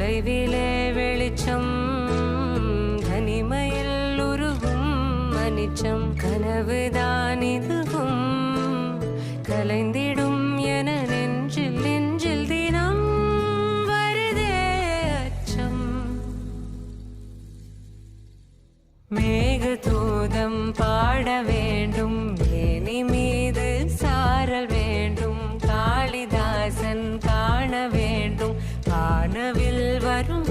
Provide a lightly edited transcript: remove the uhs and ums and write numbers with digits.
தொலைவிலே வெளிச்சம் தனிமையில் உருகும் மனிச்சம் கனவுதான் இதுவும் கலைந்திடும் என நெஞ்சில் நெஞ்சில் தினம் வருதே அச்சம். மேகதூதம் பாட வேண்டும் மேனி மீது சாரல் வேண்டும் காளிதாசன் காண வேண்டும் வானவில் வரும்